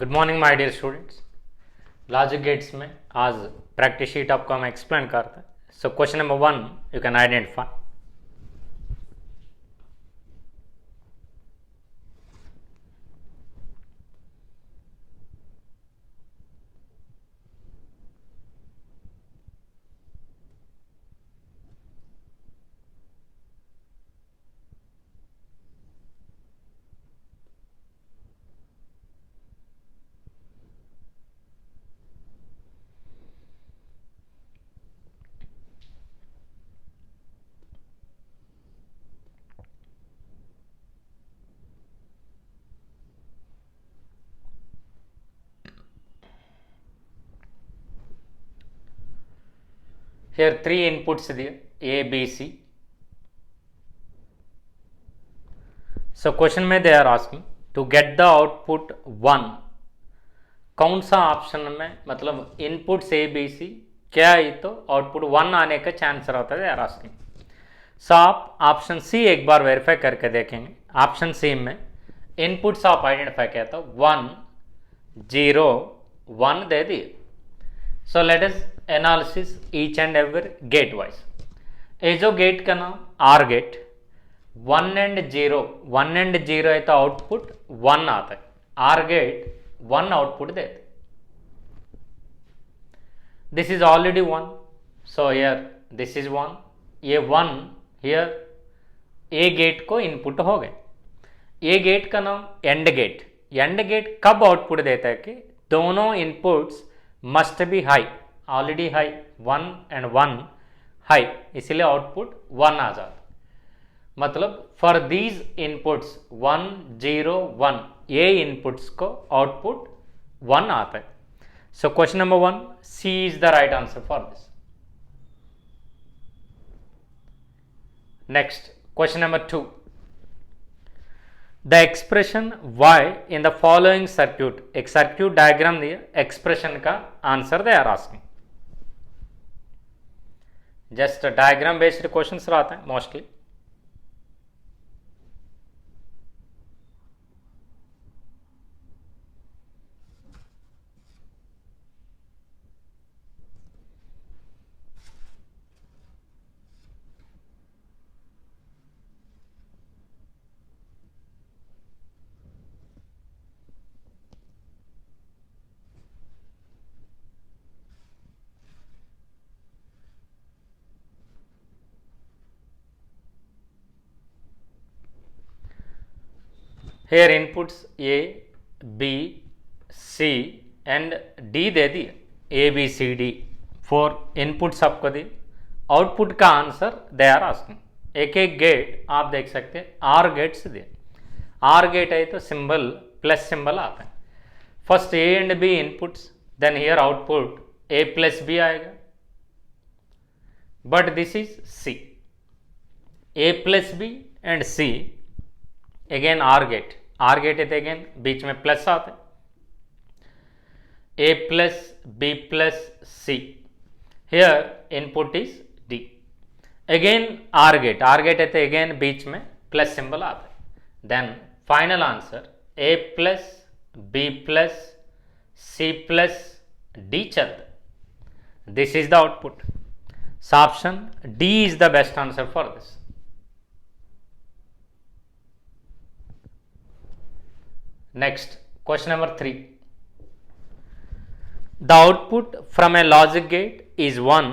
Good morning my dear students. Logic gates में आज practice sheet आपको हम एक्सप्लेन करते हैं। So question number 1 you can identify. Here three inputs there A, B, C. So question में they are asking to get the output 1. कौन सा option में मतलब इनपुट्स ए बी सी क्या है तो आउटपुट 1 आने का चांस रहता है they are asking. सो आप ऑप्शन सी एक बार वेरीफाई करके देखेंगे। ऑप्शन सी में इनपुट्स आप आइडेंटिफाई किया तो 1 0 1 दे दिए। So let us analysis each and every gate wise. ये जो गेट का नाम आर गेट 1 एंड 0 है तो आउटपुट 1 आता है। आर गेट 1 आउटपुट देते। This is already 1 so here this is 1 ये 1 हियर ए गेट को इनपुट हो गए। ए गेट का नाम एंड गेट। एंड गेट कब आउटपुट देता है कि दोनों inputs must be high, already high 1 and 1 high, इसलिए आउटपुट 1 आ जाता। मतलब फॉर दीज इनपुट्स 1 0 1 ये इनपुट्स को आउटपुट 1 आता है। So question number 1 C is the right answer for this. Next question number 2 the expression y in the following circuit. एक circuit diagram दिया, expression का answer they are asking. Just diagram based questions रहते हैं mostly. Here inputs A, B, C and D दे दिए। A, B, C, D 4 inputs आपको दिए। Output का आंसर दे आर आस्किंग। एक एक गेट आप देख सकते हैं आर गेट्स दिए। आर गेट है तो सिंबल प्लस सिंबल आता है। First A and B inputs, then here output A plus B आएगा, but this is C. A plus B and C again OR gate. Are gate है तो again बीच में plus आते हैं। A plus B plus C, here input is D. Again OR gate है तो again बीच में प्लस सिंबल आता है। Then final answer A plus B plus C plus D चलता। This is the output. So option D is the best answer for this. Next, question number 3. The output from a logic gate is 1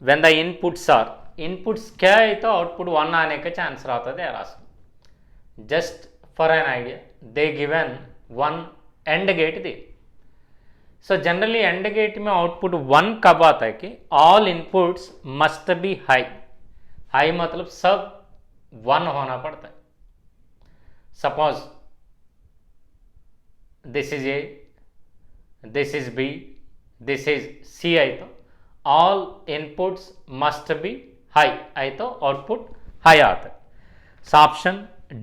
when the inputs are. Inputs क्या है तो output 1 आने का chance रहता है आराम। Just for an idea, they given one AND gate they. So generally AND gate में output 1 कब आता है कि all inputs must be high. High मतलब सब 1 होना पड़ता है। Suppose this is A, this is B, this is C है तो all inputs must be high है तो output high आता है। So option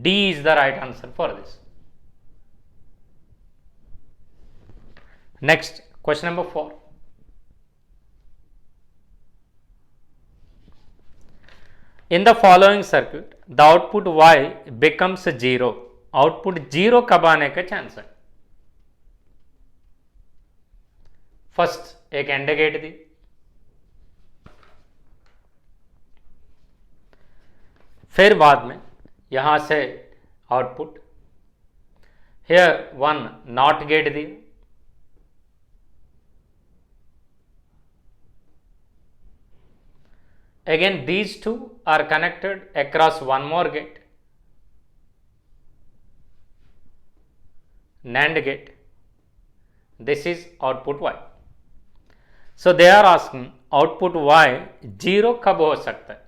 D is the right answer for this. Next question number 4. In the following circuit, the output Y becomes 0. Output 0 कब आने का chance है? फर्स्ट एक एंड गेट दी, फिर बाद में यहां से output here one not get the, again these two are connected across one more gate, NAND gate. This is output y. So they are asking output y zero कब हो सकता है,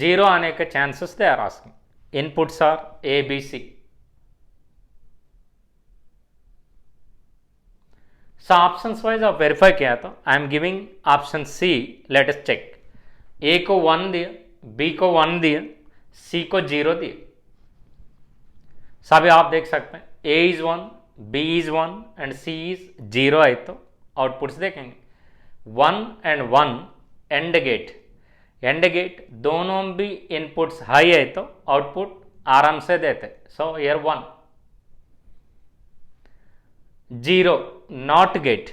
जीरो आने के chances they are asking. Inputs are A B C. So options wise आप verify किया तो I am giving option C. Let us check. A को 1 दिया, बी को 1 दिया, सी को 0 दिया. सभी आप देख सकते हैं A is 1, B is 1 and C is 0 है तो आउटपुट्स देखेंगे 1 and 1 AND gate. And gate दोनों भी इनपुट्स हाई है तो आउटपुट आराम से देते. So here 1. 0 नॉट गेट,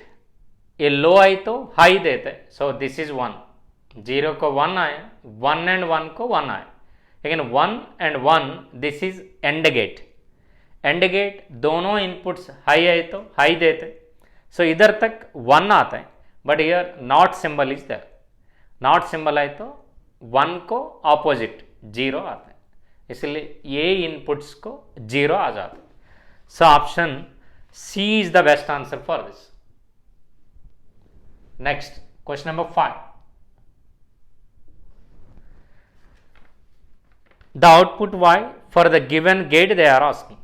ये लो आई तो हाई देते. सो दिस इज 1. 0 को 1 आया, 1 एंड 1 को 1 आया. लेकिन 1 and 1 this is and gate. And gate दोनों इनपुट्स हाई है तो हाई देते. सो इधर तक 1 आता है, but here not symbol is there. Not symbol है तो 1 को ऑपोजिट 0 आता है, इसलिए ये इनपुट्स को 0 आ जाते. So option C is the best answer for this. Next, question number 5. The output Y for the given gate they are asking.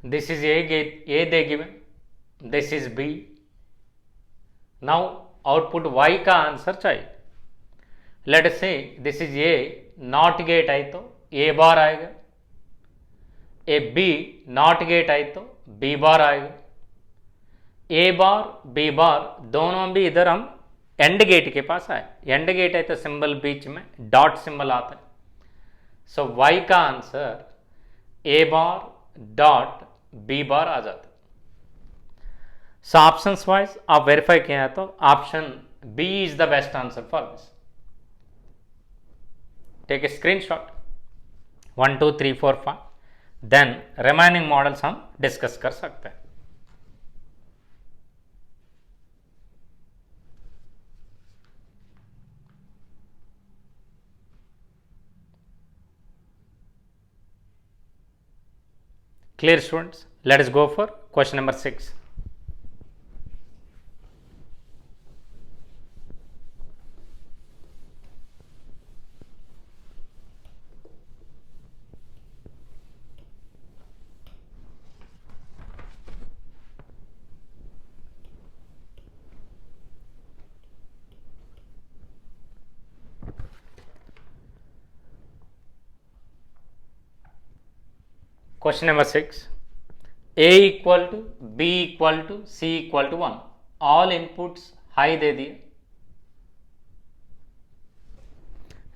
This is A gate, A they given, this is B. Now output Y का answer चाहिए. Let us say this is A NOT gate आई तो A bar आएगा, A B NOT gate आई तो B बार आएगा. A bar B बार दोनों भी इधर हम एंड गेट के पास आए. एंड गेट है तो सिंबल बीच में डॉट सिंबल आता है. सो Y का answer A bar dot B bar आ जाता. सो ऑप्शंस वाइज आप वेरीफाई किया है तो option B is the best answer for this. Take a screenshot 1 2 3 4 5. Then remaining models हम डिस्कस कर सकते हैं. Clear students? Let us go for question number 6. Question number 6. A equal to B equal to C equal to 1. All inputs high दे दिए.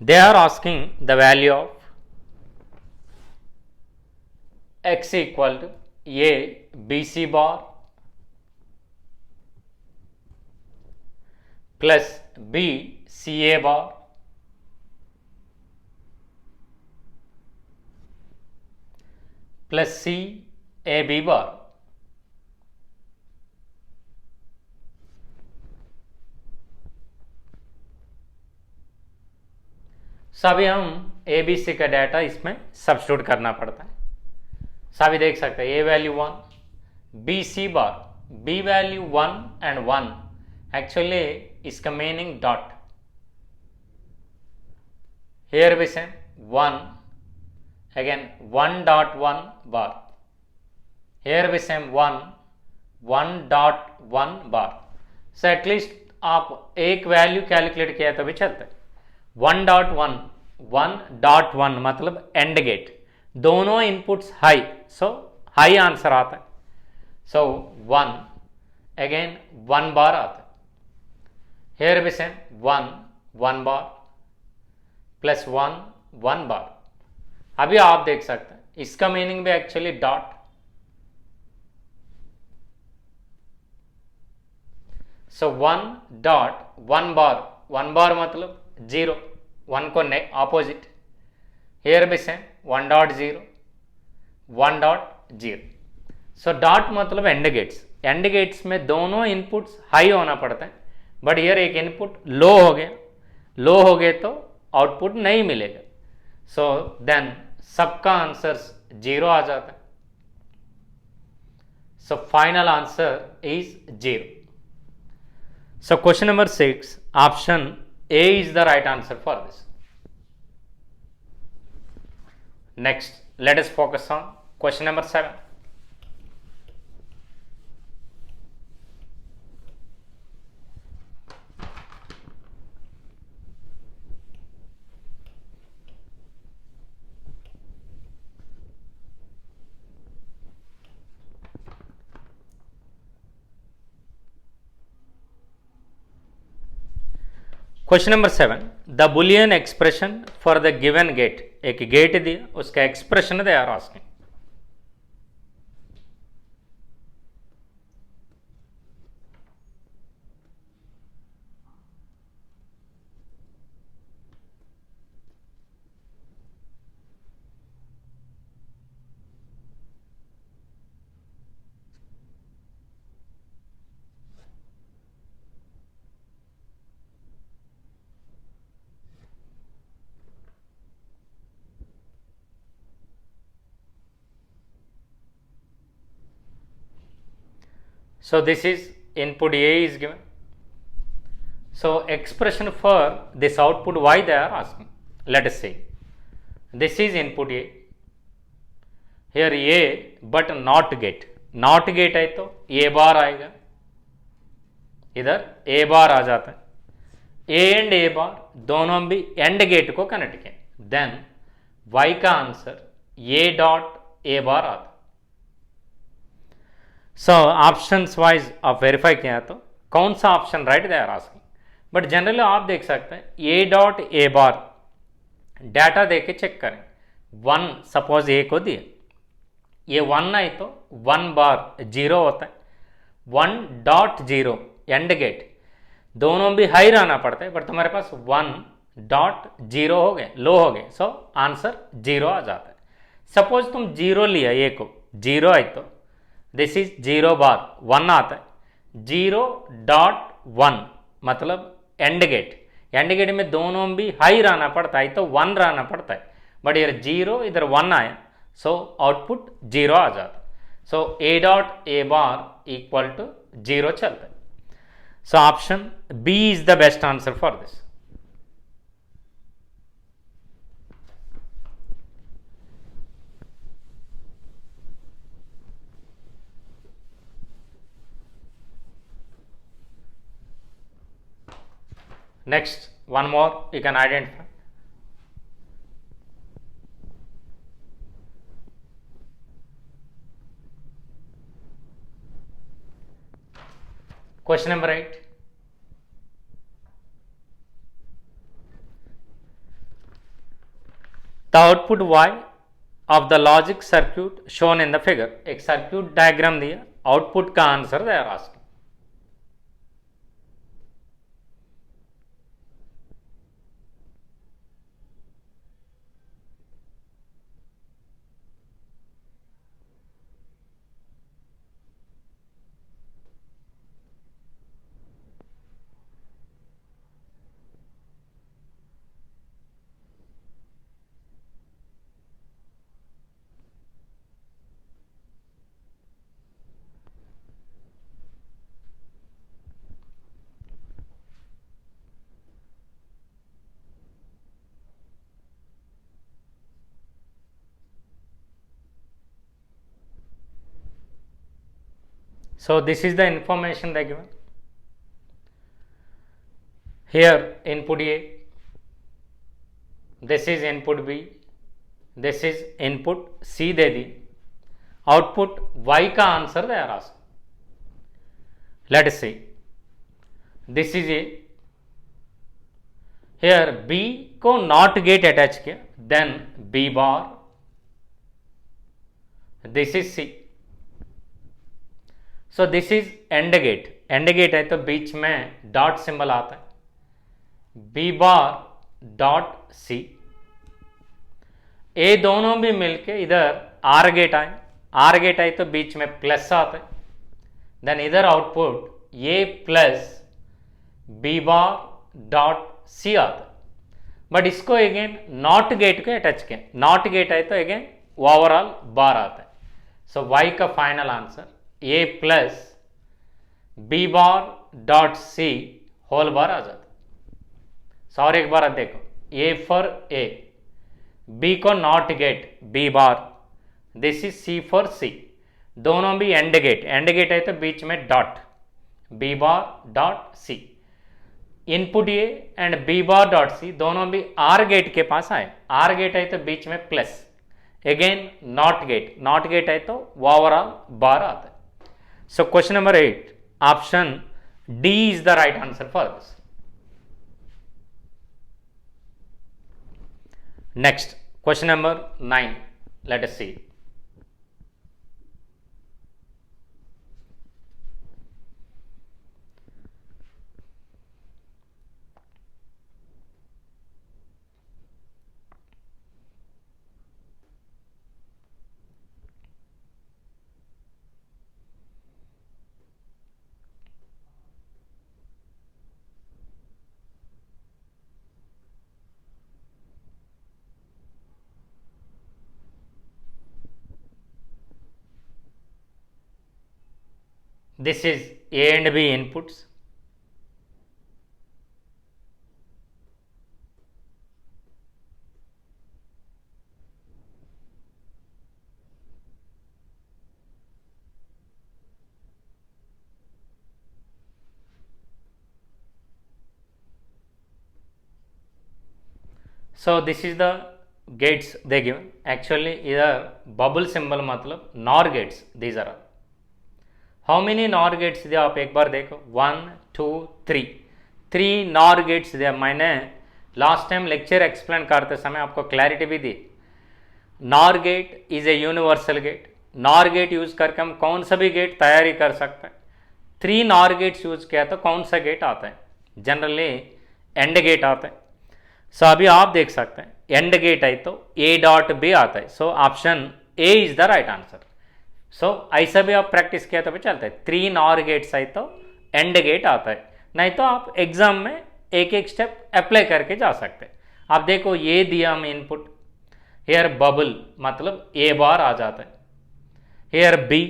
They are asking the value of x equal to A BC bar plus B CA bar plus C AB bar. सभी हम ए B सी का data इसमें substitute करना पड़ता है. सभी देख सकते हैं A value 1, B C bar, B value 1 and 1. Actually इसका मीनिंग डॉट. हियर भी same 1, again 1 dot 1 bar. Here we same 1 dot 1 bar. So at least आप एक वैल्यू कैलकुलेट किया तो भी चलता है. 1.1 1.1 मतलब एंड गेट, दोनों इनपुट्स हाई, सो हाई आंसर आता है। सो 1 अगेन 1 बार आता है। हेयर भी सेम 1 1 बार प्लस 1 1 बार। अभी आप देख सकते हैं इसका मीनिंग भी एक्चुअली डॉट। सो 1 डॉट 1 बार, 1 बार मतलब 0, 1 को ऑपोजिट। हेयर भी सेम 1.0 1.0। सो डॉट मतलब एंड गेट्स, एंड गेट्स में दोनों इनपुट्स हाई होना पड़ता है, बट हियर एक इनपुट लो हो गया, लो हो गए तो आउटपुट नहीं मिलेगा। सो देन सबका आंसर 0 आ जाता है। So final answer is 0। So question number 6, option A is the right answer for this. Next, let us focus on question number 7. Question number 7, the Boolean expression for the given gate, एक gate दिया उसका expression they are asking. So this is input A is given. So expression for this output Y they are asking. Let us see. This is input A. Here A but not gate. Not gate है तो A bar आएगा, इधर A बार आ जाता है। A and A bar दोनों भी and gate को कनेक्ट किए, देन Y का answer A dot A bar आता है। सो ऑप्शंस वाइज आप वेरीफाई किया तो कौन सा option right they are asking, but generally आप देख सकते हैं ए डॉट ए बार डाटा दे के चेक करें। 1 सपोज ए को दिए, ये 1 है तो 1 बार 0 होता है, 1.0 एंड गेट दोनों भी हाई रहना पड़ता है, बट तुम्हारे पास 1.0 हो गए, लो हो गए, सो आंसर 0 आ जाता है। सपोज तुम 0 लिया, ए को 0 है तो दिस इज 0 बार 1 आता है, 0.1 मतलब एंड गेट, एंड गेट में दोनों भी हाई रहना पड़ता है तो 1 रहना पड़ता है, बट इधर 0 इधर 1 आया, सो आउटपुट 0 आ जाता है। So A dot A bar equal to 0 चलता है। So option B is the best answer for this. Next, one more you can identify. Question number 8. The output Y of the logic circuit shown in the figure. एक circuit diagram दिया, output का answer they are asking. So this is the information they given. Here input A, this is input B, this is input C दे दी, output Y का answer दे रहा। Let us see, this is A, here B को not gate attach किया, then B bar, this is C. So this is and gate, and gate है तो बीच में डॉट सिंबल आता है, बी बार डॉट सी। ए दोनों भी मिलके इधर आर गेट आए, आर गेट आए तो बीच में प्लस आता है, देन इधर output A plus B bar dot C आता है। बट इसको अगेन नॉट गेट को अटैच किया, नॉट गेट है तो अगेन ओवरऑल बार आता है। सो वाई का final answer A plus B bar dot C whole bar आ जाता है। सो और एक बार देखो, ए फॉर ए, बी को not gate B bar, this is C for C, दोनों भी एंड गेट, एंड गेट है तो बीच में dot, B bar dot C. Input A and B bar dot C दोनों भी आर गेट के पास आए, आर गेट है तो बीच में plus, again not gate, not gate है तो ओवरऑल बार आता है। So question number 8, option D is the right answer for this. Next question number 9, let us see. This is A and B inputs. So this is the gates they given. Actually इधर bubble symbol मतलब NOR gates, these are all. How many nor gates दिया आप एक बार देखो, 1 2 3, 3 nor gates दिया। मैंने last time lecture explain करते समय आपको क्लैरिटी भी दी, NOR gate is a universal gate, NOR gate use करके हम कौन सा भी गेट तैयारी कर सकते हैं। 3 नॉर गेट्स यूज किया तो कौन सा गेट आता है, जनरली एंड गेट आता है। सो अभी आप देख सकते हैं एंड गेट है तो ए डॉट बी आता है, so option A is the right answer. So ऐसा भी आप प्रैक्टिस किया तो भी चलता है, 3 नॉर गेट्स है तो एंड गेट आता है, नहीं तो आप एग्जाम में एक एक स्टेप अप्लाई करके जा सकते हैं। आप देखो ये दिया हम इनपुट, हेयर बबल मतलब ए बार आ जाता है, हेयर बी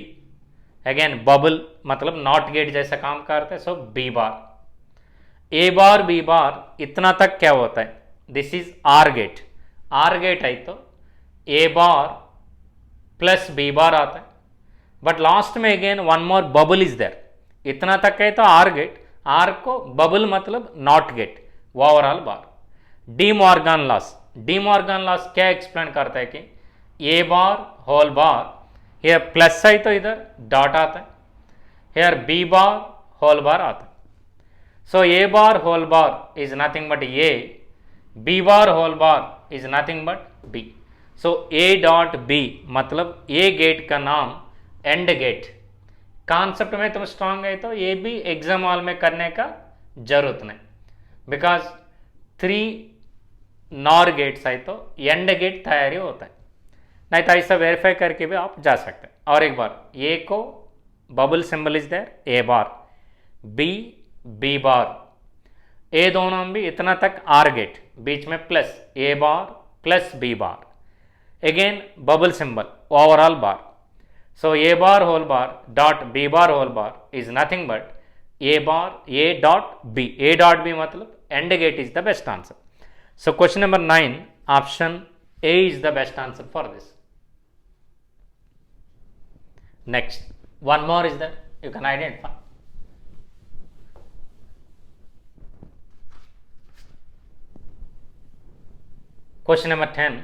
अगेन बबल मतलब नॉट गेट जैसा काम करता है, सो B bar, A bar B bar इतना तक क्या होता है, this is are gate, are gate है तो A bar plus B bar आता है, बट लास्ट में again one more bubble is there, इतना तक है तो आर गेट, आर को बबल मतलब NOT gate, overall bar. De Morgan laws, De Morgan laws क्या एक्सप्लेन करता है कि A bar whole bar, here plus है तो इधर डॉट आता है, हेयर बी बार होल बार आता है। So A bar whole bar is nothing but A, B bar whole bar is nothing but B. So A dot B मतलब A gate का नाम एंड गेट। कॉन्सेप्ट में तुम strong है तो ये भी एग्जाम हॉल में करने का जरूरत नहीं, बिकॉज 3 नॉर गेट्स है तो एंड गेट तैयारी होता है, नहीं तो ऐसा वेरीफाई करके भी आप जा सकते हैं। और एक बार ए को bubble symbol is there, A bar, B B bar, A दोनों भी इतना तक आर गेट, बीच में plus A bar plus B bar, again bubble symbol overall bar. So a bar whole bar dot b bar whole bar is nothing but a bar a dot b, a dot b मतलब end gate is the best answer. So question number 9, option A is the best answer for this. Next, one more is there, you can identify. Question number 10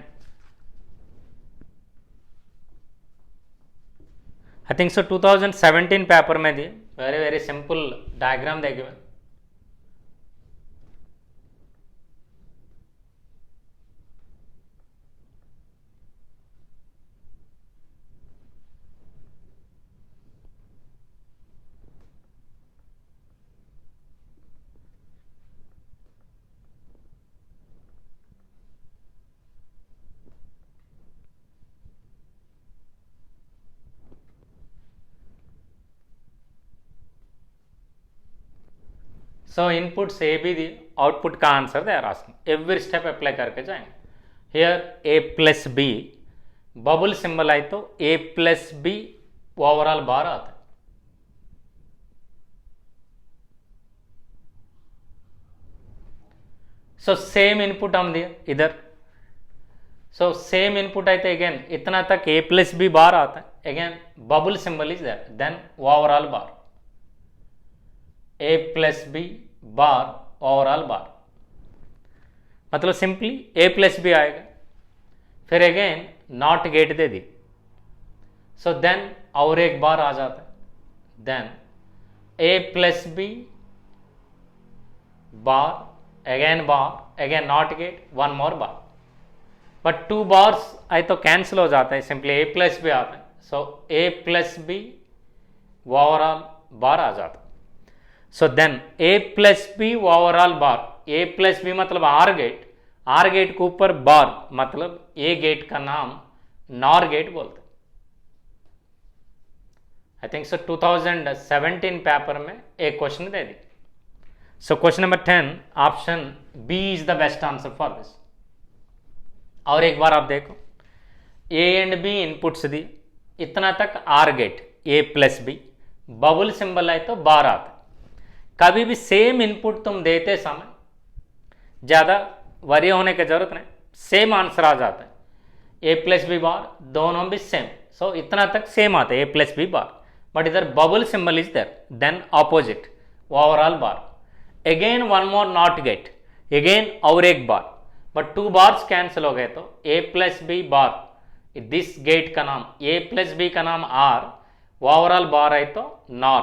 I think so 2017 paper में दिए very very simple diagram देखिए so inputs A B the output का answer they are asking every step apply करके जाएंगे here A plus B bubble symbol आए तो A plus B overall bar आता है सो सेम इनपुट हम दिया इधर सो सेम इनपुट आए तो अगेन इतना तक ए प्लस बी बार आता है again bubble symbol is there then overall bar A plus B bar overall bar मतलब सिंपली ए प्लस बी आएगा फिर अगेन नॉट गेट दे दी सो देन और एक बार आ जाता है then A plus B bar again not gate one more bar but two bars आए तो कैंसिल हो जाता है सिंपली ए प्लस बी आता है सो ए प्लस बी ओवरऑल बार आ जाता है सो then A plus B overall bar A plus B मतलब आर गेट के ऊपर बार मतलब ए गेट का नाम नॉर गेट बोलते आई थिंक सो 2017 पेपर में एक क्वेश्चन दे दी so question number 10 option B is the best answer for this और एक बार आप देखो ए एंड बी इनपुट्स दी इतना तक are gate A plus B bubble symbol आए तो बार आता है कभी भी सेम इनपुट तुम देते समय ज़्यादा वरी होने की जरूरत नहीं सेम आंसर आ जाता है ए प्लस बी बार दोनों भी सेम सो इतना तक सेम आता है A plus B bar but इधर bubble symbol is there then opposite overall bar again one more NOT gate again और एक bar but two bars cancel हो गए तो A plus B bar this gate का नाम ए प्लस बी का नाम आर ओवरऑल बार है तो नॉर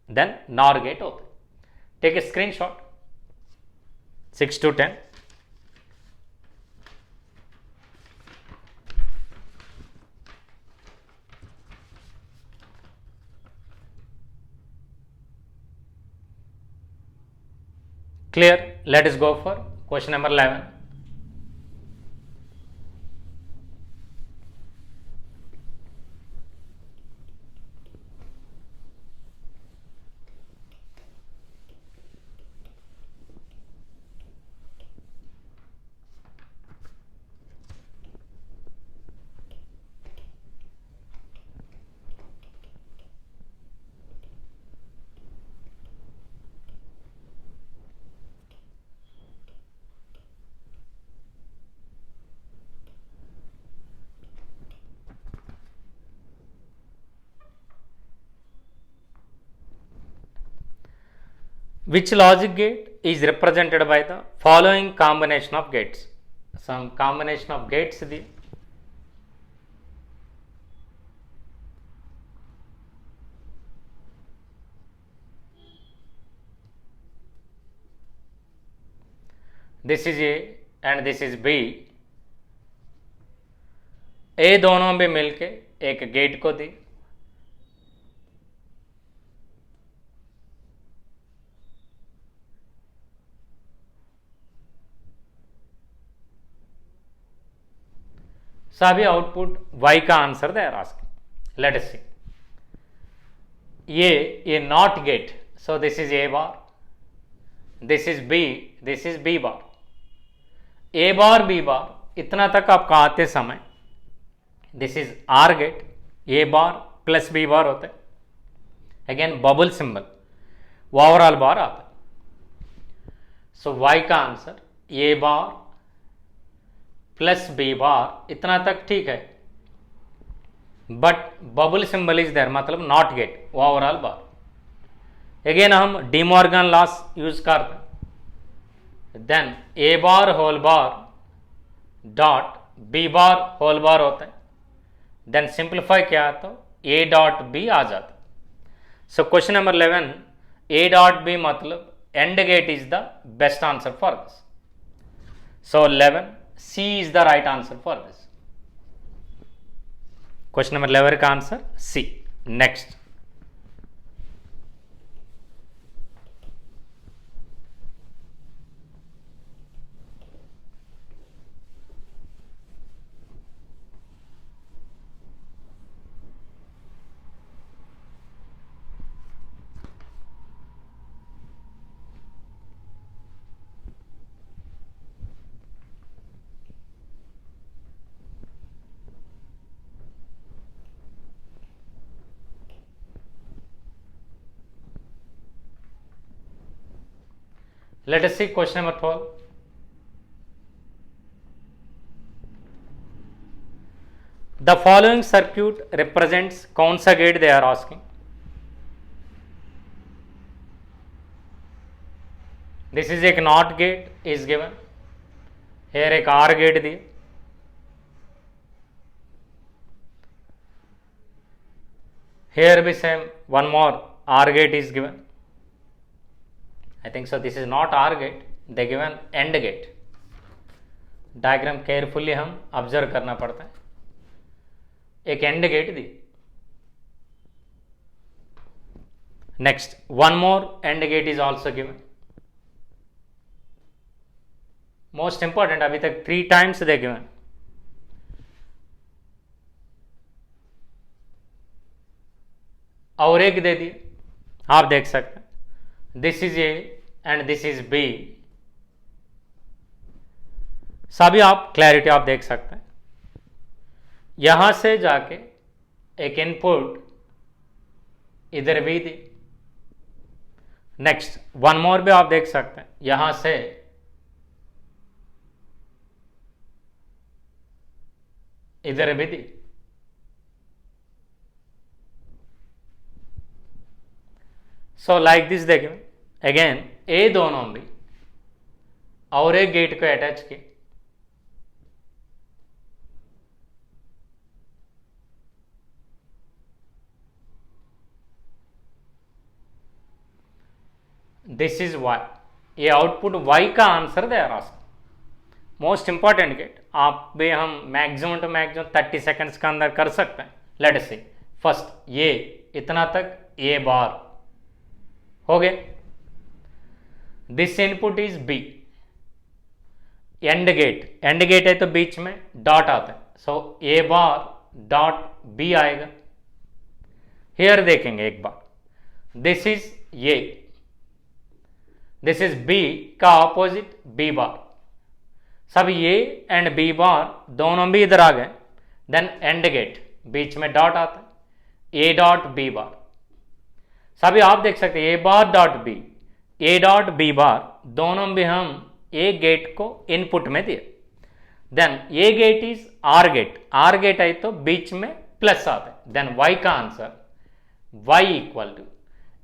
देन नॉर गेट होता है take a screenshot 6 to 10 clear let us go for question number 11 which logic gate is represented by the following combination of gates some combination of gates the this is A and this is B A दोनों भी मिलके एक gate को दी सभी output y का answer they asking let us see ये NOT gate so this is A bar this is B bar A bar B bar इतना तक आपका आते समय this is are gate A bar plus B bar होता है again bubble symbol overall bar आता है सो y का answer A bar plus B bar इतना तक ठीक है but bubble symbol is there मतलब NOT gate overall bar again हम डिमॉर्गन लॉस यूज करते then A bar whole bar dot B bar whole bar होता है, देन सिंप्लीफाई किया तो ए डॉट बी आ जाता है। So question number 11, A dot B मतलब AND gate is the best answer for this. So 11 C is the right answer for this. Question number 11 का answer C. Next, let us see question number 12. The following circuit represents कौन सा gate they are asking. This is एक NOT gate is given. Here एक OR gate दिए. Here भी same one more OR gate is given. I think so this is not OR gate, they given AND gate. Diagram carefully हम observe करना पड़ता है। एक and gate दी, next one more and gate is also given. Most important, अभी तक 3 times they given. और एक दे दिए, आप देख सकते हैं this is A and this is B. सभी आप क्लैरिटी आप देख सकते हैं। यहां से जाके एक इनपुट इधर भी दी, नेक्स्ट वन मोर भी आप देख सकते हैं, यहां से इधर भी दी। सो लाइक दिस देखिए, अगेन ए दोनों भी और एक गेट को अटैच किए। दिस इज वाई, ये आउटपुट वाई का आंसर दे रहा है। मोस्ट इंपॉर्टेंट गेट, आप भी हम मैक्सिमम टू मैक्सिमम 30 सेकंड्स के अंदर कर सकते हैं। लेट अस सी, फर्स्ट ये इतना तक ए बार हो गए। This input is B, AND gate है तो बीच में डॉट आता है, so A bar dot B आएगा। हियर देखेंगे एक bar, this is A, this is B का ऑपोजिट बी बार। सब ए एंड बी बार दोनों भी इधर आ गए, देन एंड गेट बीच में डॉट आता है, ए डॉट बी बार। सभी आप देख सकते हैं A bar dot B, A dot B bar दोनों भी हम ए गेट को इनपुट में दिए। Then a gate is are gate है तो बीच में प्लस आता है, देन वाई का answer Y equal to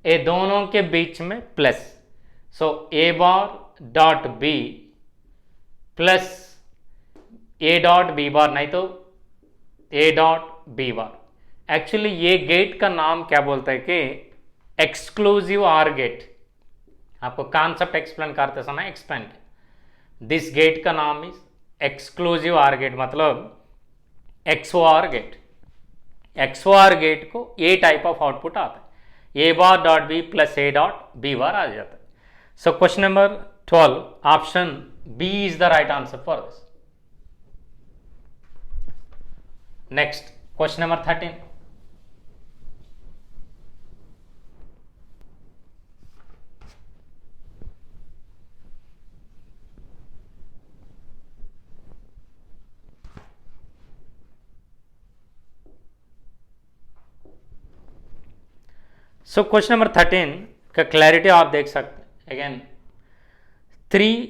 A दोनों के बीच में plus, so A bar dot B plus A dot B bar, नहीं तो A dot B bar. Actually ये गेट का नाम क्या बोलता है कि एक्सक्लूसिव आर गेट। आपको कॉन्सेप्ट एक्सप्लेन करते समय एक्सप्लेन किया। दिस गेट का नाम इज एक्सक्लूसिव आर गेट, मतलब एक्सओआर गेट। एक्सओआर गेट को ए टाइप ऑफ आउटपुट आता है, A bar dot B plus A dot B bar आ जाता है। So question number 12, option B is the right answer for this. Next question number 13, so question number 13 का clarity आप देख सकते हैं। अगेन 3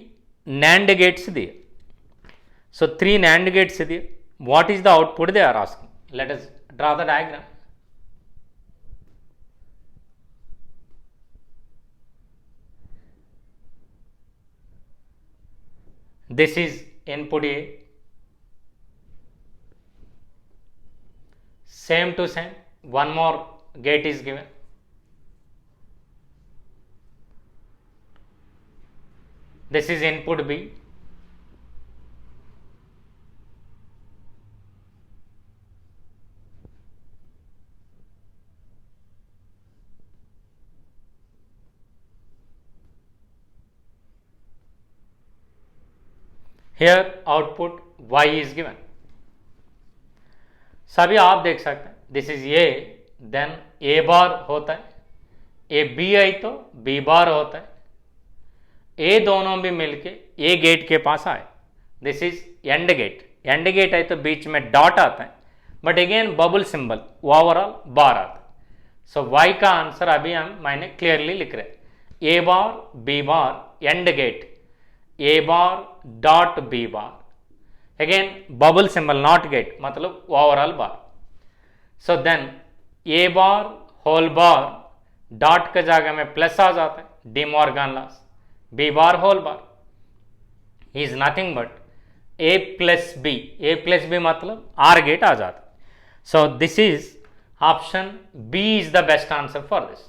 NAND गेट्स दिए, सो 3 NAND गेट्स दिए, what is the output they are asking. Let us draw the diagram. This is input A, same to same, one more gate is given. This is input B. Here output Y is given. सभी आप देख सकते हैं, this is A, then A बार होता है, A B I तो B bar होता है, ए दोनों भी मिलके ए गेट के पास आए, this is and gate. And gate है तो बीच में डॉट आता है, but again bubble symbol overall bar आता है. सो वाई का आंसर अभी मैंने क्लियरली लिख रहे, A bar B bar AND gate, A bar dot B bar, again bubble symbol NOT gate मतलब overall bar. So then A bar whole bar dot के जगह में प्लस आ जाता है, De Morgan laws, B bar whole bar is nothing but A plus B, A plus B मतलब OR gate आ जाता है. So this is option B is the best answer for this.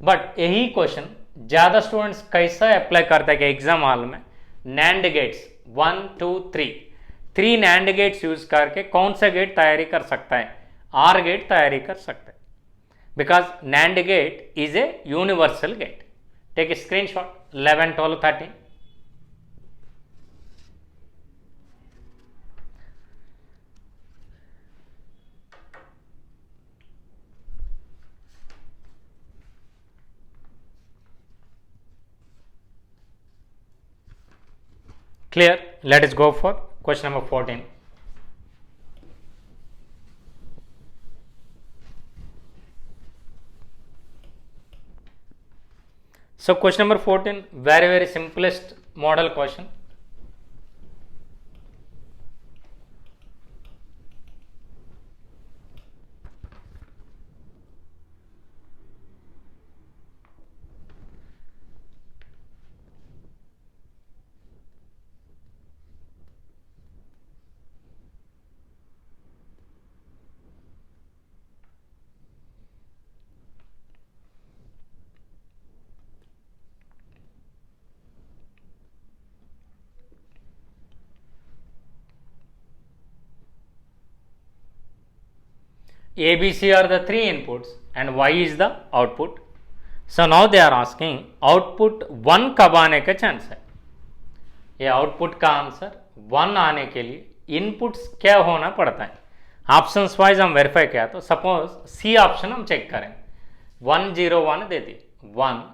But यही question ज्यादा students कैसा apply करते हैं कि एग्जाम हॉल में nand gates 1 2 3 nand gates use करके कौन सा गेट तैयारी कर सकता है, आर गेट तैयारी कर सकता है, because nand gate is a universal gate. Take screenshot 11 12 13. Clear? Let us go for question number 14. So question number 14, very simplest model question. A, B, C are the three inputs and Y is the output. So now they are asking output 1 कब आने का chance है. ये output का answer 1 आने के लिए inputs क्या होना पड़ता है. ऑप्शंस वाइज हम वेरीफाई किया तो सपोज सी ऑप्शन हम चेक करें, 1 0 1 दे दी, 1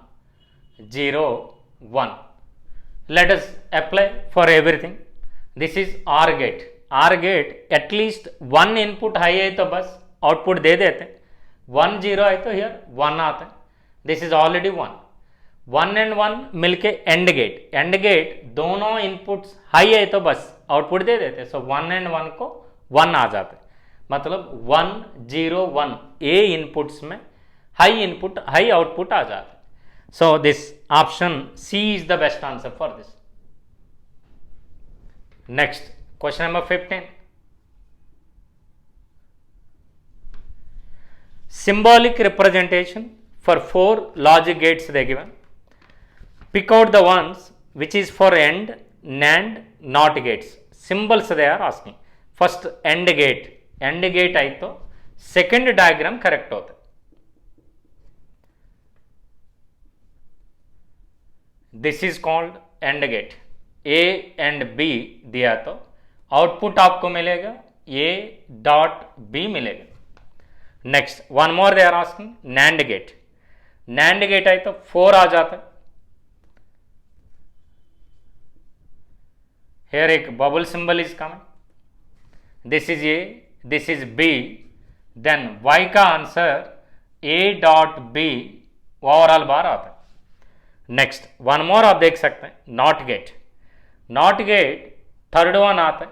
0 1. Let us apply for everything. This is are gate. Are gate at least 1 input high है तो बस आउटपुट दे देते, 1 0 है तो हियर 1 आता है. This is already 1. 1 एंड 1 मिलके एंड गेट, एंड गेट दोनों इनपुट्स हाई है तो बस आउटपुट दे देते. सो 1 एंड 1 को 1 आ जाते, मतलब 1 0 1 ए इनपुट्स में हाई इनपुट हाई आउटपुट आ जाता है. So this option C is the best answer for this. Next question number 15. Symbolic representation for 4 logic gates they given. Pick out the ones which is for AND, NAND, NOT gates. Symbols they are asking. First AND gate. AND gate आई तो second diagram correct होता है. This is called AND gate. A and B दिया तो output आपको मिलेगा A dot B मिलेगा. Next one more they are asking NAND gate. NAND gate है तो 4 आ जाता है. हेयर एक bubble symbol is coming, this is A, this is B, then Y का answer A dot B overall bar आता है. नेक्स्ट वन मोर आप देख सकते हैं NOT gate. Not gate third one आता है,